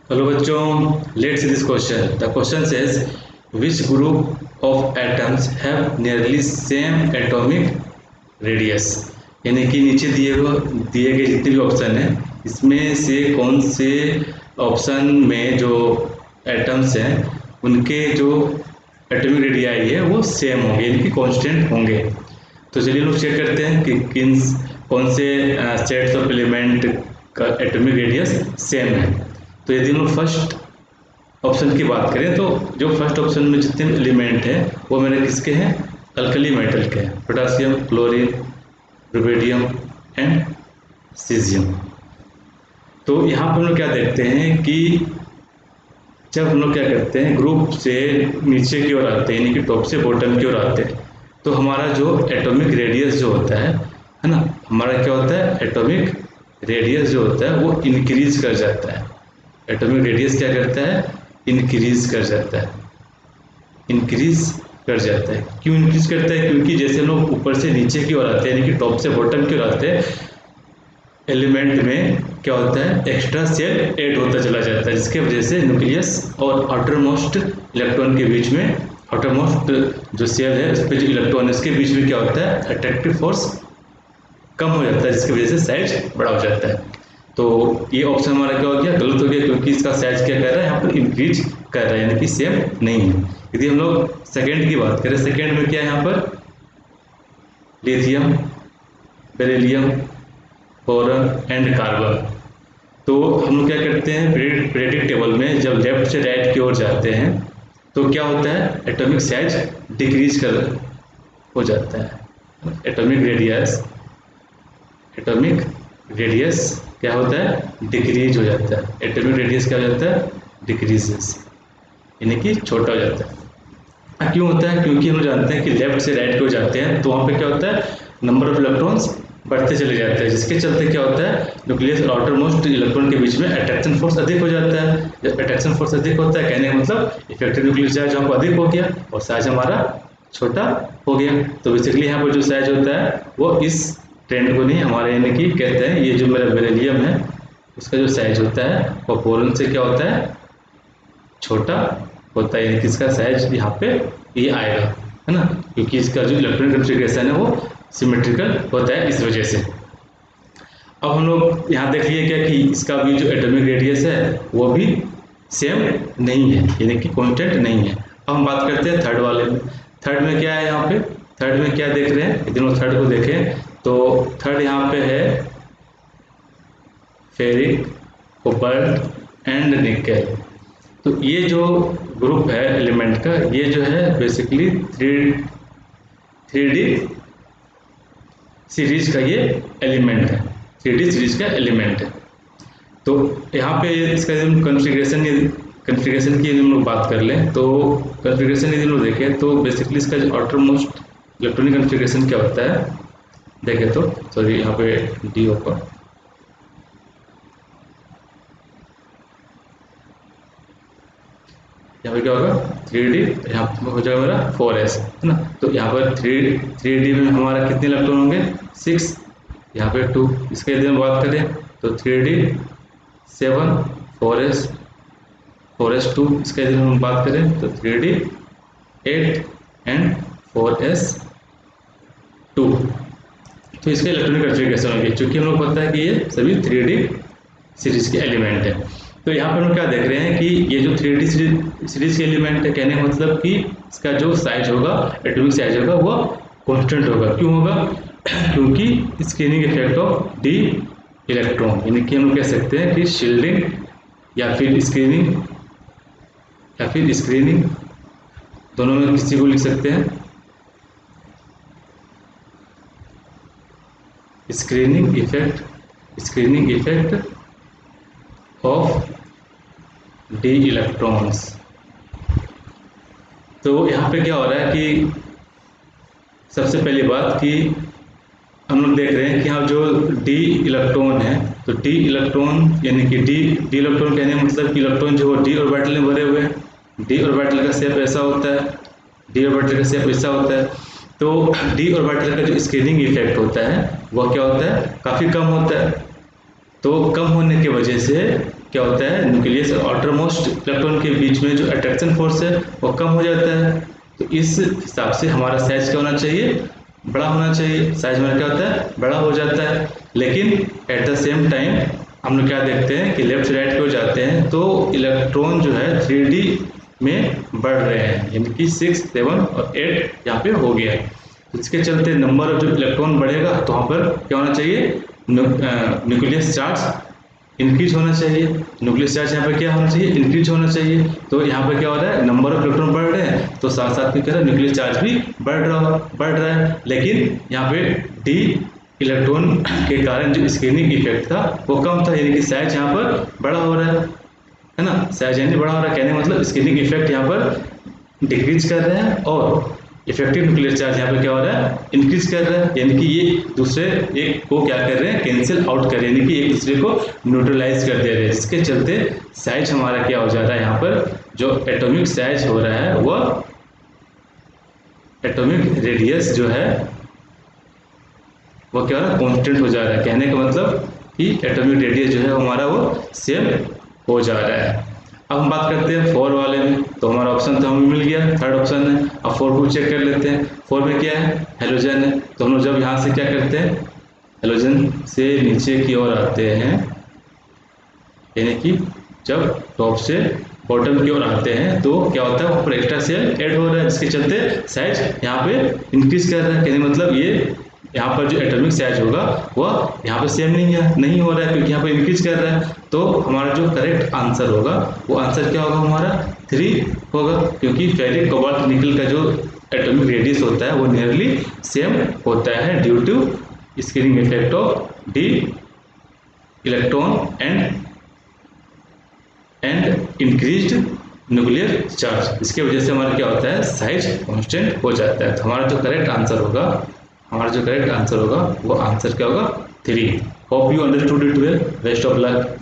Hello बच्चों, let's see this question. The question says, which group of atoms have nearly same atomic radius? यानी कि नीचे दिए गए जितने भी ऑप्शन हैं इसमें से कौन से ऑप्शन में जो एटम्स हैं उनके जो एटॉमिक रेडियाई है वो सेम होंगे यानी कि कांस्टेंट होंगे। तो चलिए लोग चेक करते हैं कि कौन से सेट्स ऑफ एलिमेंट का एटॉमिक रेडियस सेम है। तो यदि हम लोग फर्स्ट ऑप्शन की बात करें तो जो फर्स्ट ऑप्शन में जितने एलिमेंट हैं वो मेरे किसके हैं, अल्कली मेटल के हैं, potassium, chlorine, rubidium and caesium. तो यहाँ पर हम लोग क्या देखते हैं कि जब हम लोग क्या करते हैं ग्रुप से नीचे की ओर आते हैं यानी कि टॉप से बॉटम की ओर आते हैं तो हमारा जो एटॉमिक रेडियस जो होता है ना, हमारा क्या होता है एटॉमिक रेडियस जो होता है वो इंक्रीज कर जाता है। एटॉमिक रेडियस क्या करता है, इंक्रीज कर जाता है, इंक्रीज कर जाता है। क्यों इंक्रीज करता है, क्योंकि जैसे हम लोग ऊपर से नीचे की ओर आते हैं यानी कि टॉप से बॉटम की ओर आते हैं एलिमेंट में क्या होता है एक्स्ट्रा सेल ऐड होता चला जाता है जिसके वजह से न्यूक्लियस और आउटर मोस्ट इलेक्ट्रॉन के बीच में, आउटर मोस्ट जो सेल है उस पर जो इलेक्ट्रॉन है उसके बीच में क्या होता है अट्रैक्टिव फोर्स कम हो जाता है जिसकी वजह से साइज बड़ा हो जाता है। तो ये ऑप्शन हमारा क्या हो गया, गलत हो गया, क्योंकि इसका साइज क्या कर रहा है यहाँ पर इंक्रीज कर रहा है यानी कि सेम नहीं है। यदि हम लोग सेकेंड की बात करें, सेकेंड में क्या है यहाँ पर lithium, beryllium, boron and carbon. तो हम लोग क्या करते हैं पीरियोडिक टेबल में जब लेफ्ट से राइट की ओर जाते हैं तो क्या होता है एटॉमिक साइज डिक्रीज कर हो जाता है। एटॉमिक रेडियस क्या होता है डिक्रीज हो जाता है। एटॉमिक रेडियस क्या हो जाता है डिक्रीजेस यानी कि छोटा हो जाता है। क्यों होता है, क्योंकि हम जानते हैं कि लेफ्ट से राइट की ओर जाते हैं तो वहाँ पे क्या होता है नंबर ऑफ इलेक्ट्रॉन्स बढ़ते चले जाते हैं जिसके चलते क्या होता है न्यूक्लियस और आउटर मोस्ट इलेक्ट्रॉन के बीच में अट्रैक्शन फोर्स अधिक हो जाता है। जब अट्रैक्शन फोर्स अधिक होता है कहने का मतलब इफेक्टिव न्यूक्लियर चार्ज हमको अधिक हो गया और साइज हमारा छोटा हो गया। तो बेसिकली यहाँ पर जो साइज होता है वो इस ट्रेंड को नहीं हमारे यानी कि कहते हैं ये जो मेरा बेरिलियम है उसका जो साइज होता है वो बोरॉन से क्या होता है छोटा होता है यानी कि इसका साइज यहाँ पे ये आएगा है ना, क्योंकि इसका जो इलेक्ट्रॉनिक कॉन्फ़िगरेशन है वो सिमेट्रिकल होता है इस वजह से। अब हम लोग यहाँ देख लिए क्या कि इसका भी जो एटॉमिक रेडियस है वो भी सेम नहीं है यानी कि कांस्टेंट नहीं है। अब हम बात करते हैं थर्ड वाले में। थर्ड में क्या है, यहाँ पे थर्ड में क्या देख रहे हैं, यदि हम थर्ड को देखें तो थर्ड यहाँ पे है फेरिक, कोबाल्ट एंड निकेल। तो ये जो ग्रुप है एलिमेंट का ये जो है बेसिकली थ्री डी सीरीज का ये एलिमेंट है, 3D सीरीज का एलिमेंट है। तो यहाँ पे इसका कॉन्फ़िगरेशन की यदि हम लोग बात कर लें तो कॉन्फ़िगरेशन यदि हम लोग देखें तो बेसिकली इसका जो आउटर मोस्ट इलेक्ट्रॉनिक कॉन्फ़िगरेशन क्या होता है देखें तो सॉरी यहाँ पे डी होगा, यहाँ पे क्या होगा 3D, यहाँ पे हो जाएगा मेरा 4s है ना। तो यहाँ पर 3D में हमारा कितने इलेक्ट्रॉन होंगे 6, यहाँ पे 2। इसके यदि हम बात करें तो 3D 7, 4s 2। इसके यदि हम बात करें तो 3D 8 एंड 4s 2। तो इसके इलेक्ट्रॉनिक कॉन्फ़िगरेशन होंगे क्योंकि हम लोग पता है कि ये सभी 3D सीरीज के एलिमेंट है। तो यहाँ पर हम क्या देख रहे हैं कि ये जो 3D सीरीज के एलिमेंट है कहने का मतलब कि इसका जो साइज होगा एटॉमिक साइज होगा वो कांस्टेंट होगा। क्यों होगा, क्योंकि screening effect of d electron यानी कि हम कह सकते हैं कि शील्डिंग या फिर स्क्रीनिंग दोनों में किसी को लिख सकते हैं। Screening effect of D electrons. तो यहाँ पे क्या हो रहा है कि सबसे पहली बात कि हम लोग देख रहे हैं कि यहाँ जो डी इलेक्ट्रॉन है तो डी इलेक्ट्रॉन यानी कि डी इलेक्ट्रॉन कहने का मतलब कि इलेक्ट्रॉन जो डी ऑर्बिटल में भरे हुए हैं। डी ऑर्बिटल का शेप ऐसा होता है, डी ऑर्बिटल का शेप ऐसा होता है। तो डी ऑर्बिटल का जो स्क्रीनिंग इफेक्ट होता है वह क्या होता है काफ़ी कम होता है। तो कम होने की वजह से क्या होता है, न्यूक्लियस और आउटर मोस्ट इलेक्ट्रॉन के बीच में जो अट्रैक्शन फोर्स है वो कम हो जाता है। तो इस हिसाब से हमारा साइज क्या होना चाहिए, बड़ा होना चाहिए। साइज हमारा क्या होता है, बड़ा हो जाता है। लेकिन एट द सेम टाइम हम लोग क्या देखते हैं कि लेफ्ट से राइट की ओर जाते हैं तो इलेक्ट्रॉन जो है 3D में बढ़ रहे हैं, यानी कि 6, 7 और 8 यहाँ पे हो गया है। तो इसके चलते नंबर ऑफ जो इलेक्ट्रॉन बढ़ेगा तो वहाँ पर क्या होना चाहिए, न्यूक्लियस चार्ज इंक्रीज होना चाहिए। न्यूक्लियस चार्ज यहाँ पे क्या होना चाहिए, इंक्रीज होना चाहिए। तो यहाँ पे क्या हो रहा है, नंबर ऑफ इलेक्ट्रॉन बढ़ रहे हैं तो साथ साथ में क्या है, न्यूक्लियस चार्ज भी बढ़ रहा है। लेकिन यहाँ पे डी इलेक्ट्रॉन के कारण जो स्क्रीनिंग इफेक्ट था वो कम था, यानी कि साइज यहाँ पर बड़ा हो रहा है ना। साइज यानी बड़ा हो रहा है, कहने मतलब स्क्रीनिंग इफेक्ट यहाँ पर डिक्रीज कर रहे हैं और इफेक्टिव न्यूक्लियर चार्ज यहाँ पे क्या हो रहा है, इंक्रीज कर रहा है। यानी कि ये दूसरे एक को क्या कर रहे हैं, कैंसिल आउट कर रहे हैं, यानी कि एक दूसरे को न्यूट्रलाइज कर दे रहे हैं। जिसके चलते साइज हमारा क्या हो जा रहा है, यहाँ पर जो एटॉमिक साइज हो रहा है वह एटॉमिक रेडियस जो है वो क्या हो रहा है, कॉन्स्टेंट हो जा रहा है। कहने का मतलब कि एटॉमिक रेडियस जो है हमारा वो सेम हो जा रहा है। अब हम बात करते हैं 4 वाले में, तो हमारा ऑप्शन तो हमें मिल गया, थर्ड ऑप्शन है। अब 4 को चेक कर लेते हैं। 4 में क्या है, हेलोजन है। तो हम लोग जब यहाँ से क्या करते हैं, हेलोजन से नीचे की ओर आते हैं, यानी कि जब टॉप से बॉटम की ओर आते हैं तो क्या होता है, वहाँ पर एक्स्ट्रा सेल ऐड हो रहा है, जिसके चलते साइज यहाँ पे इंक्रीज कर रहा है। कहने मतलब ये यहाँ पर जो एटॉमिक साइज होगा वह यहाँ पे सेम नहीं हो रहा है, क्योंकि यहाँ पर इंक्रीज कर रहा है। तो हमारा जो करेक्ट आंसर होगा वो आंसर क्या होगा, हमारा 3 होगा, क्योंकि फेरिक कोबाल्ट निकल का जो एटॉमिक रेडियस होता है वो नियरली सेम होता है due to screening effect of d electron and increased nuclear charge. इसके वजह से हमारा क्या होता है, साइज कांस्टेंट हो जाता है। तो हमारा जो करेक्ट आंसर होगा वो आंसर क्या होगा, 3। Hope you understood it well. Best of luck.